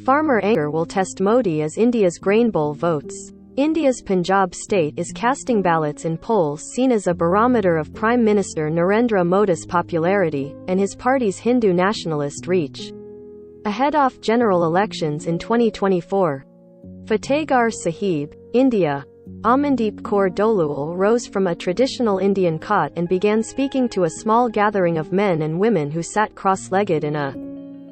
Farmer anger will test Modi as India's grain bowl votes. India's Punjab state is casting ballots in polls seen as a barometer of Prime Minister Narendra Modi's popularity, and his party's Hindu nationalist reach. Ahead of general elections in 2024. Fatehgarh Sahib, India. Amandeep Kaur Dolewal rose from a traditional Indian cot and began speaking to a small gathering of men and women who sat cross-legged in a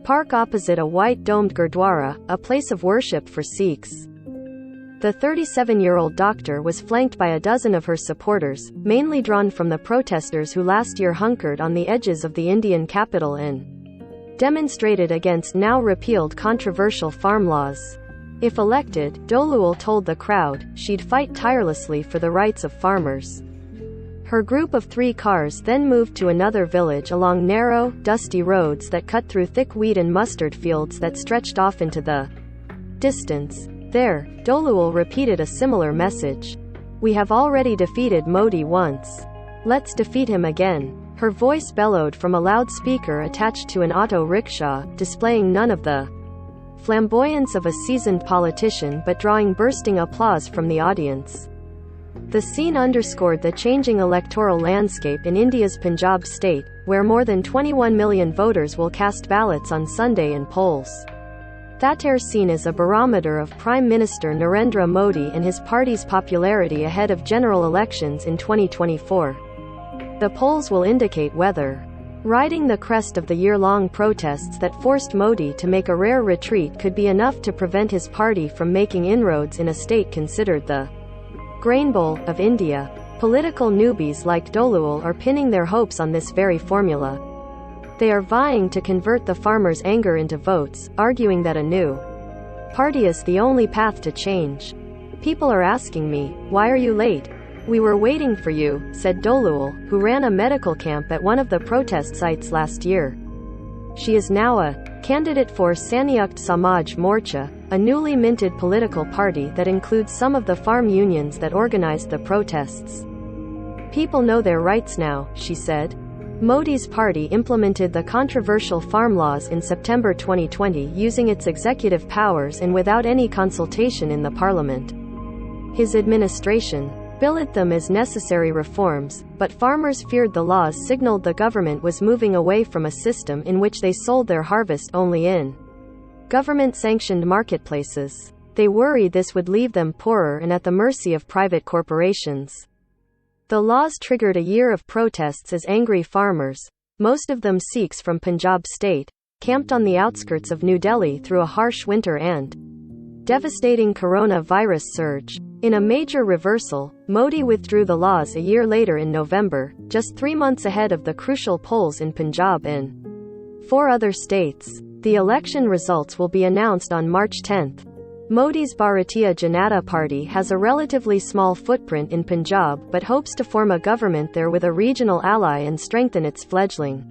park opposite a white-domed gurdwara, a place of worship for Sikhs. The 37-year-old doctor was flanked by a dozen of her supporters, mainly drawn from the protesters who last year hunkered on the edges of the Indian capital and demonstrated against now repealed controversial farm laws. If elected, Dolewal told the crowd, she'd fight tirelessly for the rights of farmers. Her group of 3 cars then moved to another village along narrow, dusty roads that cut through thick wheat and mustard fields that stretched off into the distance. There, Dolewal repeated a similar message. "We have already defeated Modi once. Let's defeat him again." Her voice bellowed from a loudspeaker attached to an auto rickshaw, displaying none of the flamboyance of a seasoned politician but drawing bursting applause from the audience. The scene underscored the changing electoral landscape in India's Punjab state, where more than 21 million voters will cast ballots on Sunday in polls. That're seen as a barometer of Prime Minister Narendra Modi and his party's popularity ahead of general elections in 2024. The polls will indicate whether riding the crest of the year-long protests that forced Modi to make a rare retreat could be enough to prevent his party from making inroads in a state considered the grain bowl of India. Political newbies like Dolewal are pinning their hopes on this very formula. They are vying to convert the farmers' anger into votes, arguing that a new party is the only path to change. "People are asking me, why are you late? We were waiting for you," said Dolewal, who ran a medical camp at one of the protest sites last year. She is now a candidate for Sanyukt Samaj Morcha, a newly minted political party that includes some of the farm unions that organized the protests. "People know their rights now," she said. Modi's party implemented the controversial farm laws in September 2020 using its executive powers and without any consultation in the parliament. His administration billed them as necessary reforms, but farmers feared the laws signaled the government was moving away from a system in which they sold their harvest only in government-sanctioned marketplaces. They worried this would leave them poorer and at the mercy of private corporations. The laws triggered a year of protests as angry farmers, most of them Sikhs from Punjab state, camped on the outskirts of New Delhi through a harsh winter and devastating coronavirus surge. In a major reversal, Modi withdrew the laws a year later in November, just 3 months ahead of the crucial polls in Punjab and 4 other states. The election results will be announced on March 10. Modi's Bharatiya Janata Party has a relatively small footprint in Punjab but hopes to form a government there with a regional ally and strengthen its fledgling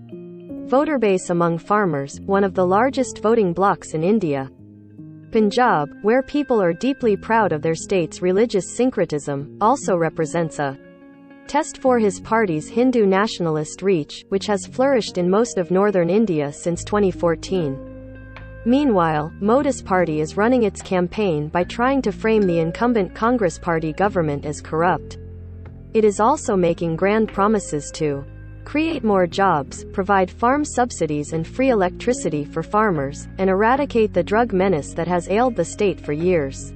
voter base among farmers, one of the largest voting blocs in India. Punjab, where people are deeply proud of their state's religious syncretism, also represents a test for his party's Hindu nationalist reach, which has flourished in most of northern India since 2014. Meanwhile, Modi's party is running its campaign by trying to frame the incumbent Congress party government as corrupt. It is also making grand promises to create more jobs, provide farm subsidies and free electricity for farmers, and eradicate the drug menace that has ailed the state for years.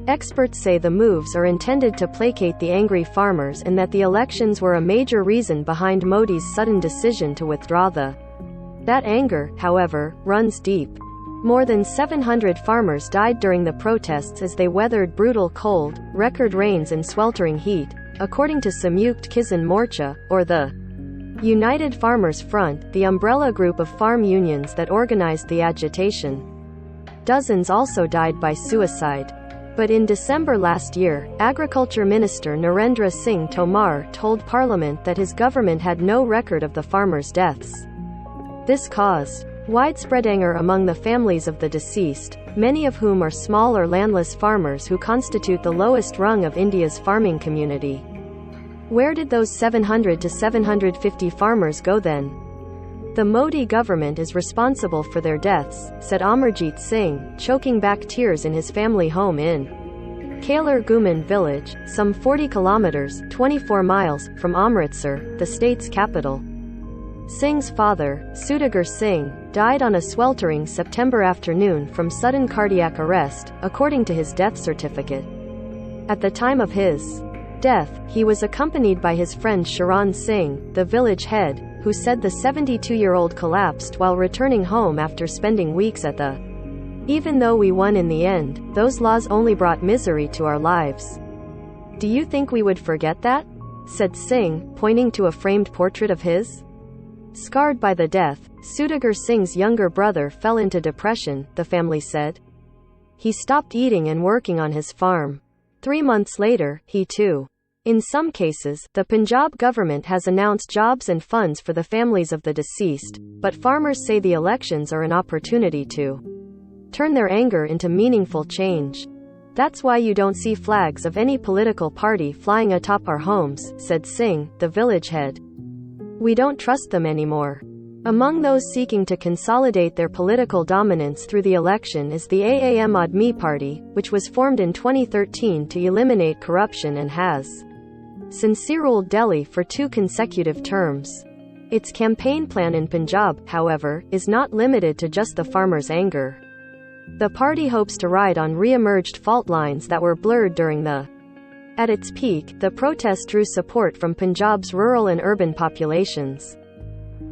Experts say the moves are intended to placate the angry farmers and that the elections were a major reason behind Modi's sudden decision to withdraw That anger, however, runs deep. More than 700 farmers died during the protests as they weathered brutal cold, record rains and sweltering heat, according to Samyukt Kisan Morcha, or the United Farmers Front, the umbrella group of farm unions that organized the agitation. Dozens also died by suicide. But in December last year, Agriculture Minister Narendra Singh Tomar told Parliament that his government had no record of the farmers' deaths. This caused widespread anger among the families of the deceased, many of whom are small or landless farmers who constitute the lowest rung of India's farming community. Where did those 700 to 750 farmers go then? The Modi government is responsible for their deaths, said Amarjit Singh, choking back tears in his family home in Kalar Guman village, some 40 kilometers 24 miles from Amritsar, the state's capital. Singh's father, Sudagar Singh, died on a sweltering September afternoon from sudden cardiac arrest, according to his death certificate. At the time of his death, he was accompanied by his friend Sharan Singh, the village head, who said the 72-year-old collapsed while returning home after spending weeks at the "Even though we won in the end, those laws only brought misery to our lives. Do you think we would forget that?" said Singh, pointing to a framed portrait of his. Scarred by the death, Sudagar Singh's younger brother fell into depression, the family said. He stopped eating and working on his farm. 3 months later, he too. In some cases, the Punjab government has announced jobs and funds for the families of the deceased, but farmers say the elections are an opportunity to turn their anger into meaningful change. That's why you don't see flags of any political party flying atop our homes, said Singh, the village head. We don't trust them anymore. Among those seeking to consolidate their political dominance through the election is the Aam Aadmi Party, which was formed in 2013 to eliminate corruption and has since ruled Delhi for 2 consecutive terms. Its campaign plan in Punjab, however, is not limited to just the farmers' anger. The party hopes to ride on re-emerged fault lines that were blurred during the At its peak, the protest drew support from Punjab's rural and urban populations.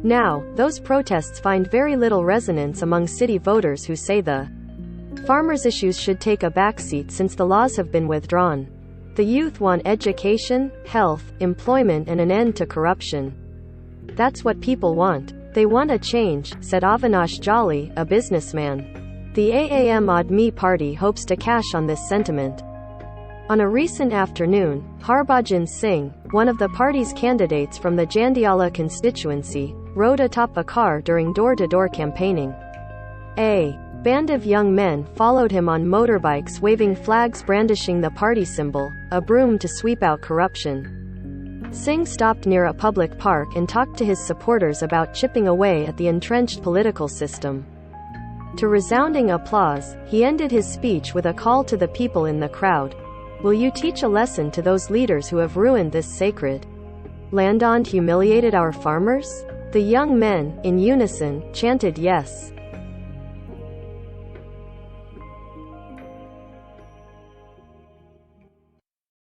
Now, those protests find very little resonance among city voters who say the farmers' issues should take a backseat since the laws have been withdrawn. The youth want education, health, employment and an end to corruption. That's what people want. They want a change, said Avinash Jolly, a businessman. The Aam Aadmi Party hopes to cash on this sentiment. On a recent afternoon, Harbhajan Singh, one of the party's candidates from the Jandiala constituency, rode atop a car during door-to-door campaigning. A band of young men followed him on motorbikes waving flags brandishing the party symbol, a broom to sweep out corruption. Singh stopped near a public park and talked to his supporters about chipping away at the entrenched political system. To resounding applause, he ended his speech with a call to the people in the crowd. Will you teach a lesson to those leaders who have ruined this sacred land and humiliated our farmers? The young men, in unison, chanted yes.